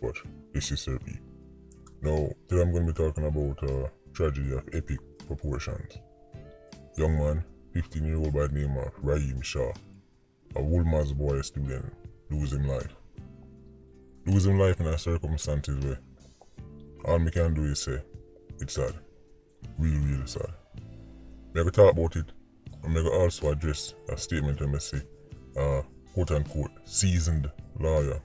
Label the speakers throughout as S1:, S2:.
S1: but this is therapy. Now, today I'm going to be talking about a tragedy of epic proportions. Young man, 15-year-old by the name of Raheem Shaw, a Woolmar's boy student, losing life. Losing life in a circumstances where all me can do is say, it's sad. Real sad. I can talk about it, and I can also address a statement I say, quote unquote, seasoned lawyer,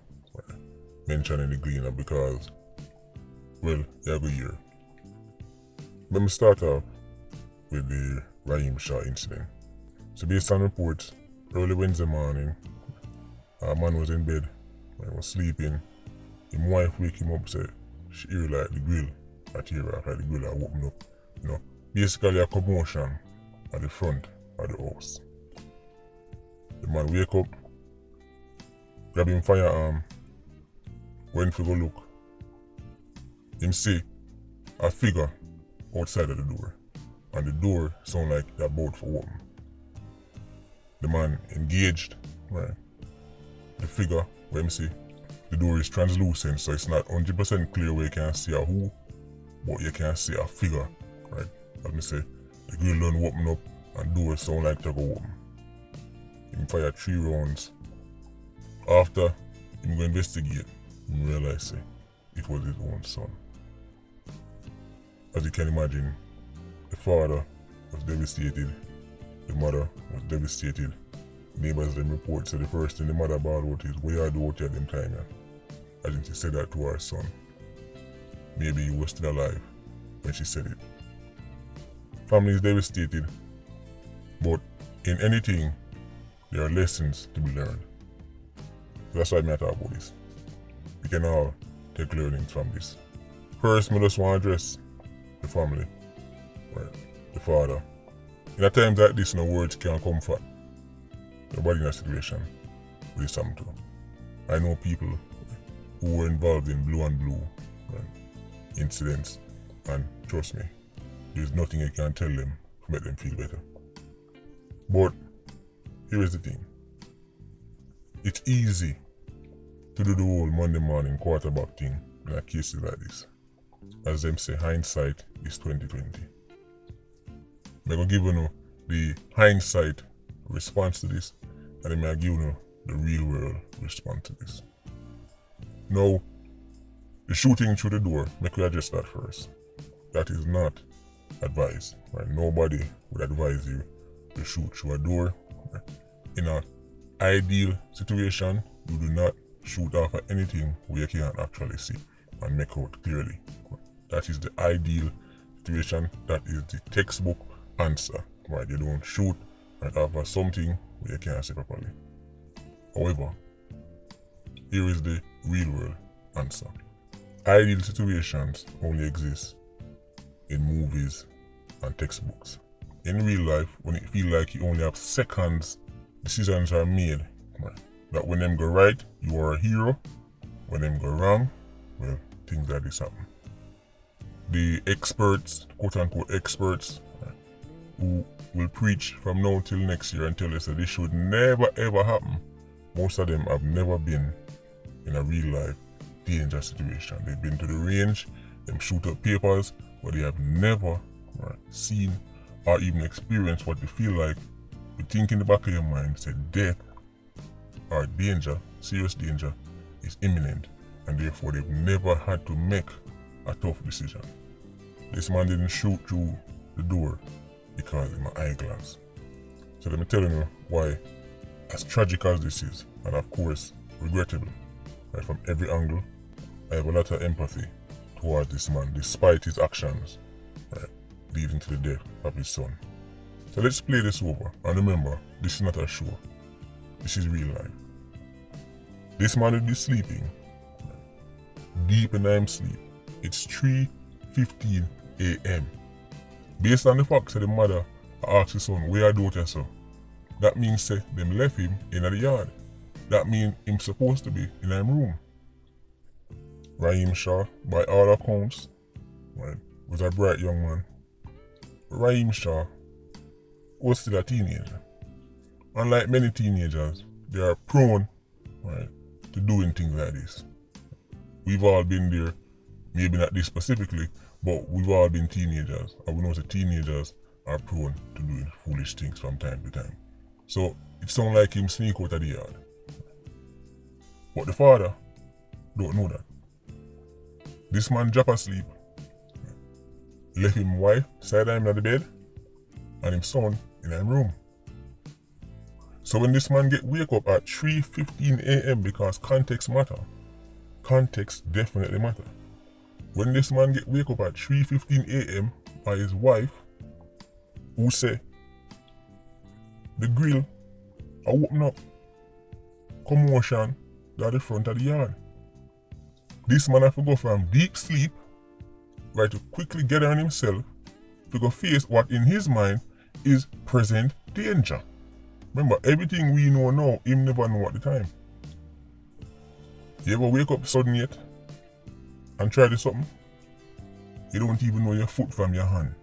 S1: mentioning the gleaner because, well, you go here. Let me start off with the Raheem Shaw incident. So based on reports, early Wednesday morning, a man was in bed, he was sleeping. His wife wake him up, said she hear like the grill, I tear off like the grill, I open up. Basically a commotion at the front of the house. The man wake up, grab him firearm, went to go look. Him see a figure outside of the door, and the door sound like they're about to open. The man engaged, right? The figure, where him see, the door is translucent, so it's not 100% clear where you can see a who, but you can see a figure, right? As me say, the grill don't open up and door sound like they go open. Him fire 3 rounds. After him go investigate, him realize say it was his own son. As you can imagine, the father was devastated, the mother was devastated. Neighbors them report say the first thing the mother bawled out is, "What you do out here at them time, man?" I think she said that to her son. Maybe he was still alive when she said it. Family is devastated, but in anything, there are lessons to be learned. That's why I talk about this. We can all take learnings from this. First, I just want to address the family, right? The father. In a times like this, no words can comfort nobody in a situation with this happened to. I know people who were involved in blue and blue incidents, and trust me, there's nothing you can tell them to make them feel better. But here is the thing. It's easy to do the whole Monday morning quarterback thing in a cases like this. As them say, hindsight is 2020. I'm gonna give you the hindsight response to this, and then I'm give you the real world response to this. Now, the shooting through the door, make we address that first. That is not advised. Right? Nobody would advise you to shoot through a door. Right? In an ideal situation, you do not shoot off at anything where you can't actually see and make out clearly. That is the ideal situation. That is the textbook answer. Right? You don't shoot right off at something where you can't see properly. However, here is the real world answer. Ideal situations only exist in movies and textbooks. In real life, when it feel like you only have seconds, decisions are made. Right? That when them go right, you are a hero. When them go wrong, well, things like this happen. The experts, quote unquote experts, right, who will preach from now till next year and tell us that this should never ever happen, most of them have never been in a real life danger situation. They've been to the range, them shoot up papers, but they have never seen or even experienced what they feel like. You think in the back of your mind, say death or danger, serious danger, is imminent, and therefore they've never had to make a tough decision. This man didn't shoot through the door because of my eyeglass. So let me tell you why, as tragic as this is, and of course regrettable, right, from every angle, I have a lot of empathy towards this man despite his actions, right, leading to the death of his son. So let's play this over, and remember, this is not a show. This is real life. This man will be sleeping, right, deep in his sleep. It's 3:15 a.m. Based on the fact that the mother asked his son, "Where are you daughter, son?" That means say them left him in the yard. That means him supposed to be in his room. Raheem Shaw, by all accounts, right, was a bright young man. Raheem Shaw was still a teenager. Unlike many teenagers, they are prone, right, to doing things like this. We've all been there, maybe not this specifically, but we've all been teenagers, and we know that teenagers are prone to doing foolish things from time to time. So it sounds like him sneak out of the yard. But the father don't know that. This man drop asleep, left him wife side of him at the bed, and him son in him room. So when this man get wake up at 3:15 a.m. because context matter, context definitely matter. When this man get wake up at 3:15 a.m. by his wife, who say the grill are open up, commotion at the front of the yard. This man have to go from deep sleep, right, to quickly get on himself, to go face what in his mind is present danger. Remember, everything we know now, him never know at the time. You ever wake up sudden yet and try to do something? You don't even know your foot from your hand.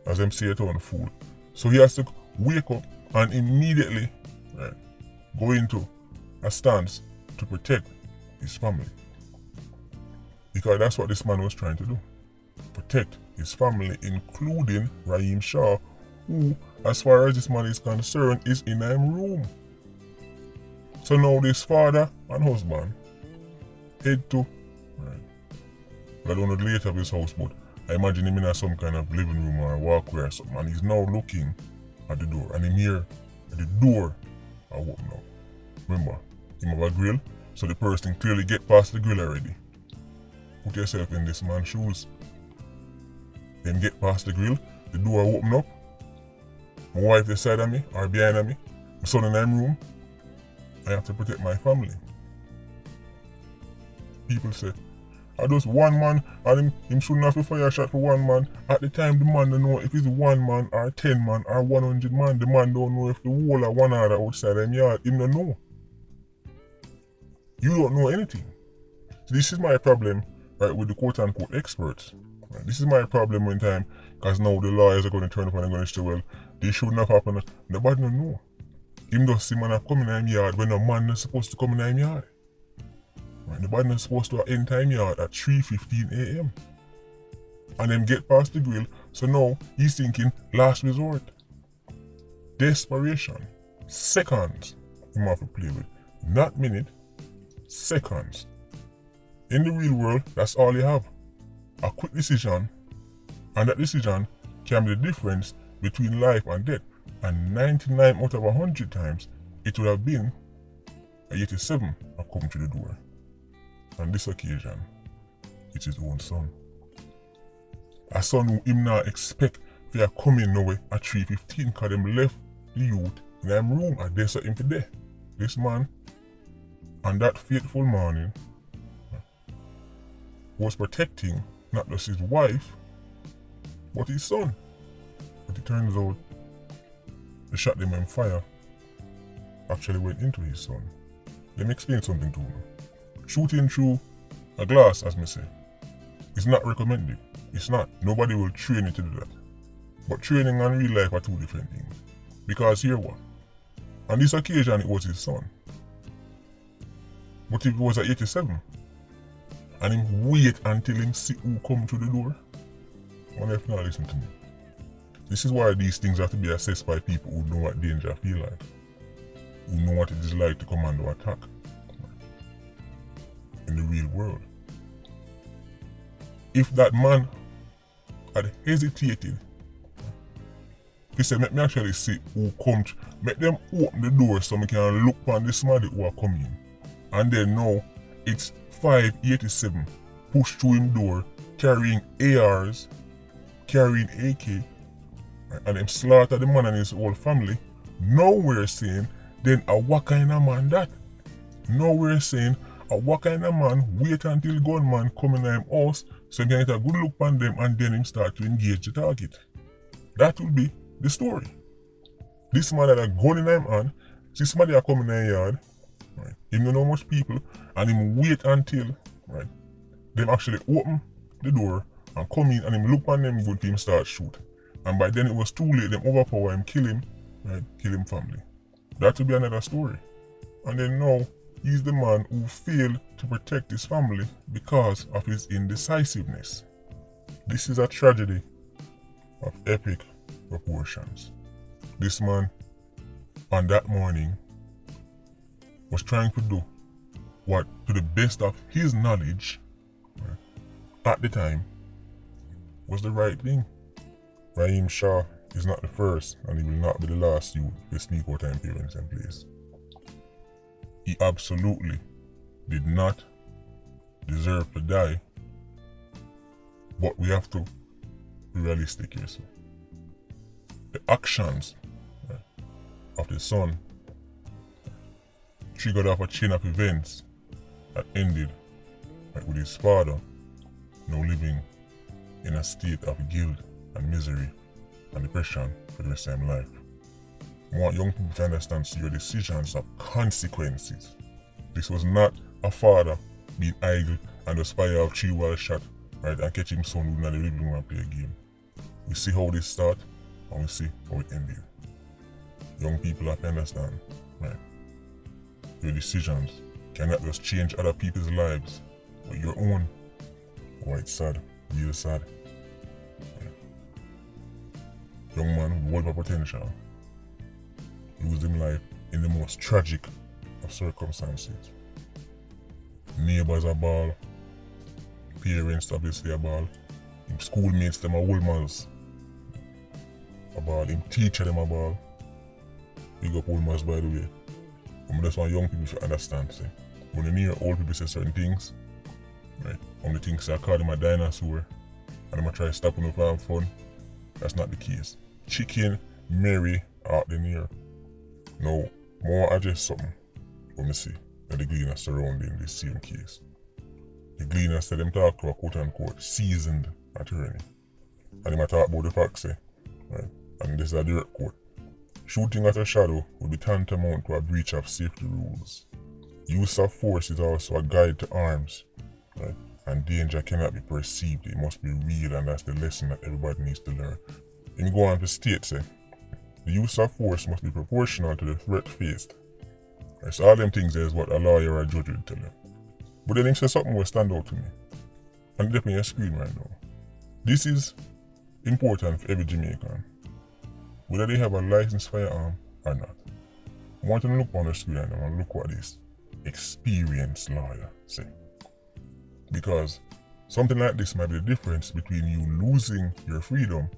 S1: As them say it on the fool. So he has to wake up and immediately, right, go into a stance to protect his family. Because that's what this man was trying to do. Protect his family, including Raheem Shaw, who, as far as this man is concerned, is in a room. So now this father and husband head to, right, I don't know the layout of his house, but I imagine him in some kind of living room or a walkway or something, and he's now looking at the door, and him here at the door are open now. Remember, him have a grill, so the person clearly get past the grill already. Put yourself in this man's shoes. Then get past the grill, the door open up. My wife this side of me or behind of me, my son in my room. I have to protect my family. People say, I just one man and him shouldn't have to fire a shot for one man. At the time the man don't know if it's 1 man or 10 man or 100 man. The man don't know if the whole of one other outside him yard. Him don't know. You don't know anything. So this is my problem, right, with the quote-unquote experts. Right? This is my problem when time, because now the lawyers are going to turn up and they're going to say, well, this shouldn't have happened. Nobody don't know. Him just see man come in him yard when a man is supposed to come in him yard. Right? The man is supposed to enter him yard at 3:15 a.m. And then get past the grill, so now he's thinking last resort. Desperation. Seconds him have to play with. Not minute, seconds. In the real world, that's all you have. A quick decision, and that decision can be the difference between life and death. And 99 out of 100 times, it would have been a 87 have come to the door. On this occasion, it's his own son. A son who him not expect for come in now at 3:15 because them left the youth in them room and they saw him to death. This man, on that fateful morning, was protecting not just his wife, but his son. But it turns out, the shot them on fire actually went into his son. Let me explain something to him. Shooting through a glass, as me say, is not recommended. It's not. Nobody will train you to do that. But training and real life are two different things. Because here what? On this occasion it was his son. But if it was at 87, and him wait until him see who come through the door, I wonder if not listen to me. This is why these things have to be assessed by people who know what danger feel like. Who know what it is like to come under attack. In the real world. If that man had hesitated, he said, let me actually see who come, make them open the door so I can look on the somebody who are coming. And then now, it's 587, push through him door, carrying ARs, carrying AK, and them slaughter the man and his whole family. Now we're saying, then what kind of man that? Now we're saying, what kind of man wait until gunman come in him house so he can get a good look on them and then him start to engage the target. That will be the story. This man had a gun in him hand, see somebody are coming in the yard, right? He don't know much people, and him wait until, right, them actually open the door and come in and him look on them good, him start shoot. And by then it was too late, them overpower him, kill him, right, kill him family. That will be another story. And then now, He's the man who failed to protect his family because of his indecisiveness. This is a tragedy of epic proportions. This man, on that morning, was trying to do what, to the best of his knowledge, at the time, was the right thing. Raheem is not the first, and he will not be the last youth to sneak out time parents in place. He absolutely did not deserve to die, but we have to be realistic here. So the actions of the son triggered off a chain of events that ended with his father now living in a state of guilt and misery and depression for the rest of his life. I want young people to understand your decisions have consequences. This was not a father being idle and just fire off 3 wild shot, and catch him son who in the living room and play a game. We see how this start and we see how it ended. Young people have to understand, your decisions cannot just change other people's lives, but your own. Oh, it's sad, real sad. Young man with world of potential lose his life in the most tragic of circumstances. Neighbors are ball, parents obviously are ball, him schoolmates them are old mans a ball, him teacher them a ball. Big up old mans by the way. I just want young people to understand, say, when you hear old people say certain things, only things I call them a dinosaur and I'm try to stop them from having fun. That's not the case. Chicken, Mary, out the near. Now, more address something when me see that the gleaners surrounding this same case. The gleaners said them talk to a quote-unquote seasoned attorney. And them talk about the facts, and this is a direct quote. Shooting at a shadow would be tantamount to a breach of safety rules. Use of force is also a guide to arms, and danger cannot be perceived, it must be real, and that's the lesson that everybody needs to learn. Him go on to state, say, the use of force must be proportional to the threat faced. So all them things there is what a lawyer or a judge would tell you. But then him say something will stand out to me. And it's up on your screen right now. This is important for every Jamaican, whether they have a licensed firearm or not. I want you to look on the screen and look what this experienced lawyer say. Because something like this might be the difference between you losing your freedom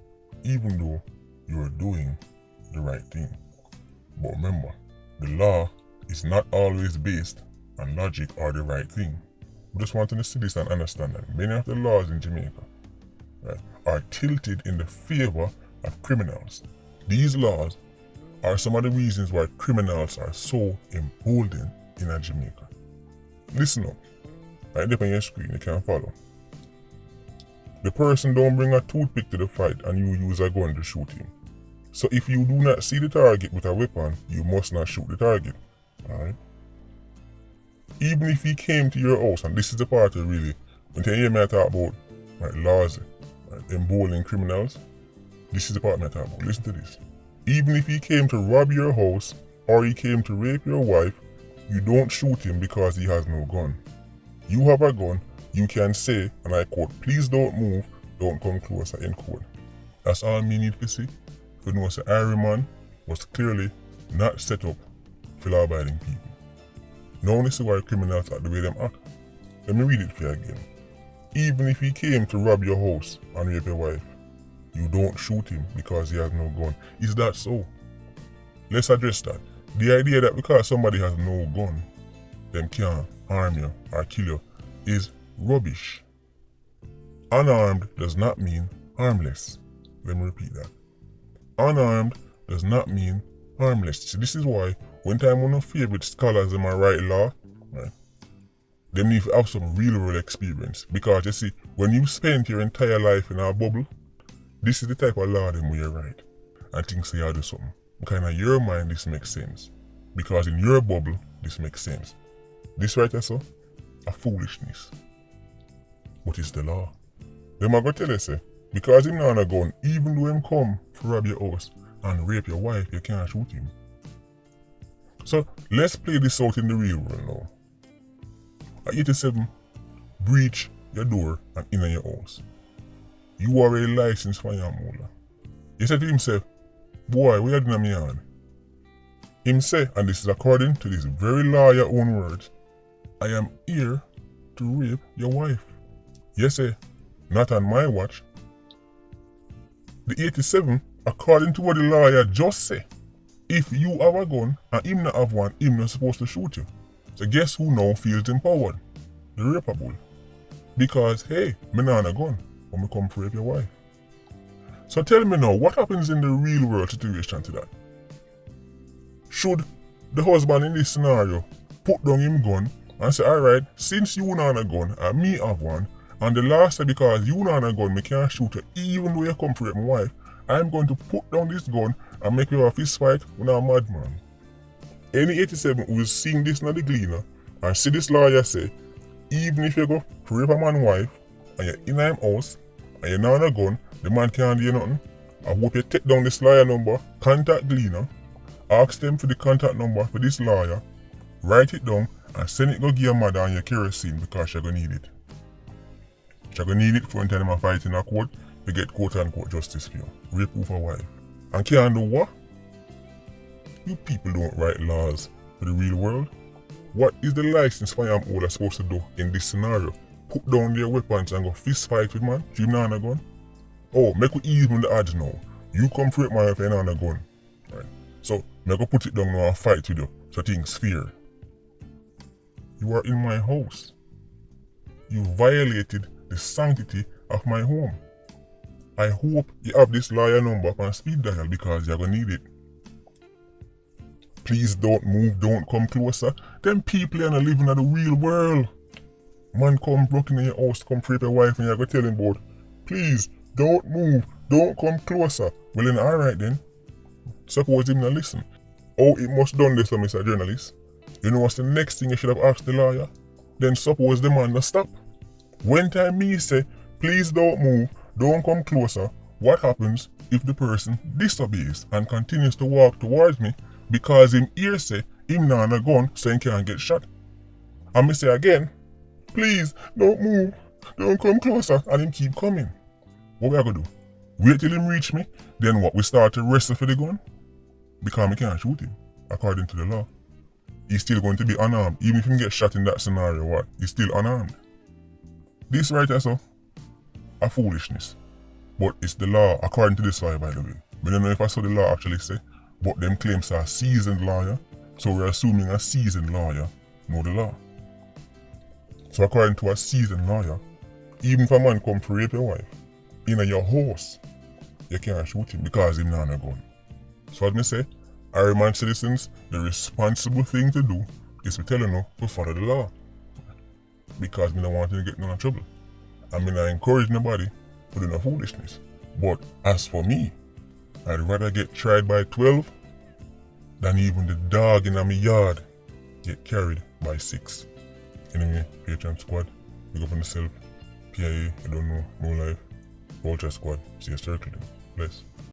S1: even though you're doing the right thing. But remember, the law is not always based on logic or the right thing. We just want to see this and understand that many of the laws in Jamaica are tilted in the favor of criminals. These laws are some of the reasons why criminals are so emboldened in Jamaica. Listen up. Right there on your screen, you can follow. The person don't bring a toothpick to the fight and you use a gun to shoot him. So if you do not see the target with a weapon, you must not shoot the target. Alright? Even if he came to your house, and this is the part that really, when you hear me talk about laws, emboldening criminals, this is the part I talk about. Listen to this. Even if he came to rob your house or he came to rape your wife, you don't shoot him because he has no gun. You have a gun, you can say, and I quote, please don't move, don't come closer, end quote. That's all me need to see. For know that Iron Man was clearly not set up for law-abiding people. Now you see why criminals act the way them act. Let me read it for you again. Even if he came to rob your house and rape your wife, you don't shoot him because he has no gun. Is that so? Let's address that. The idea that because somebody has no gun, them can't harm you or kill you is rubbish. Unarmed does not mean harmless. Let me repeat that. Unarmed does not mean harmless. See, this is why when time one of favorite scholars in my right law, them need to have some real world experience. Because you see, when you spend your entire life in a bubble, this is the type of law them where you write. And think say you do something. Because in your mind this makes sense. Because in your bubble, this makes sense. This right here, so, a foolishness. But it's the law. Them are going to tell you, say, because him not on a gun, even though him come to rob your house and rape your wife, you can't shoot him. So let's play this out in the real world now. At 87, breach your door and in your house. You are a licensed firearm holder. He said to himself, boy, what you doing in my yard? Him say, and this is according to this very lawyer own words, I am here to rape your wife. Yes, sir, not on my watch. The 87, according to what the lawyer just said, if you have a gun and him not have one, him not supposed to shoot you. So guess who now feels empowered? The raper bull. Because hey, me not on a gun, but me come to rape your wife. So tell me now, what happens in the real world situation to that? Should the husband in this scenario put down him gun and say, alright, since you not on a gun and me have one, and the law say because you not on a gun, me can't shoot you even though you come to rape my wife, I'm going to put down this gun and make you have a fist fight with a madman. Any 87 who is seeing this in the Gleaner and see this lawyer say, even if you go to rape a man's wife and you're in him house and you're not on a gun, the man can't do you nothing. I hope you take down this lawyer number, contact Gleaner, ask them for the contact number for this lawyer, write it down and send it go give your mother and your kerosene because you're gonna need it. You're gonna need it for any time I fight in a court to get quote-unquote justice for you. Rape over wife. And can't do what? You people don't write laws for the real world. What is the licensed firearm holder supposed to do in this scenario? Put down their weapons and go fist fight with man? You not on a gun? Oh, make we even the odds now. You come to rape my wife and on a gun. Right. So, make we put it down now and fight with you. So things fair. You are in my house. You violated the sanctity of my home. I hope you have this lawyer number on speed dial because you're gonna need it. Please don't move, don't come closer. Them people are not living in the real world. Man come broken in your house, come rape your wife and you're gonna tell him about, please don't move, don't come closer. Well then alright then. Suppose him not listen. Oh, it must done this, Mr. Journalist. You know what's the next thing you should have asked the lawyer? Then suppose the man not stop. When time me say, please don't move, don't come closer, what happens if the person disobeys and continues to walk towards me because him ear say him not on a gun so he can't get shot? And me say again, please don't move, don't come closer, and him keep coming. What we are gonna do? Wait till him reach me, then what, we start to wrestle for the gun? Because me can't shoot him, according to the law. He's still going to be unarmed, even if he get shot in that scenario, what? He's still unarmed. This right here, so, a foolishness. But it's the law, according to this lawyer, by the way. We don't know if I saw the law actually say, but them claims are a seasoned lawyer, so we're assuming a seasoned lawyer know the law. So according to a seasoned lawyer, even if a man come to rape your wife, in your house, you can't shoot him because he's not on a gun. So as me say, Ironman citizens, the responsible thing to do is to tell you to follow the law. Because me don't want you to get in trouble. I mean, I encourage nobody to do no foolishness. But as for me, I'd rather get tried by 12 than even the dog in my yard get carried by 6. Anyway, Patreon squad, big up on yourself. PIA, you don't know, no life. Vulture squad, see you circling. Bless.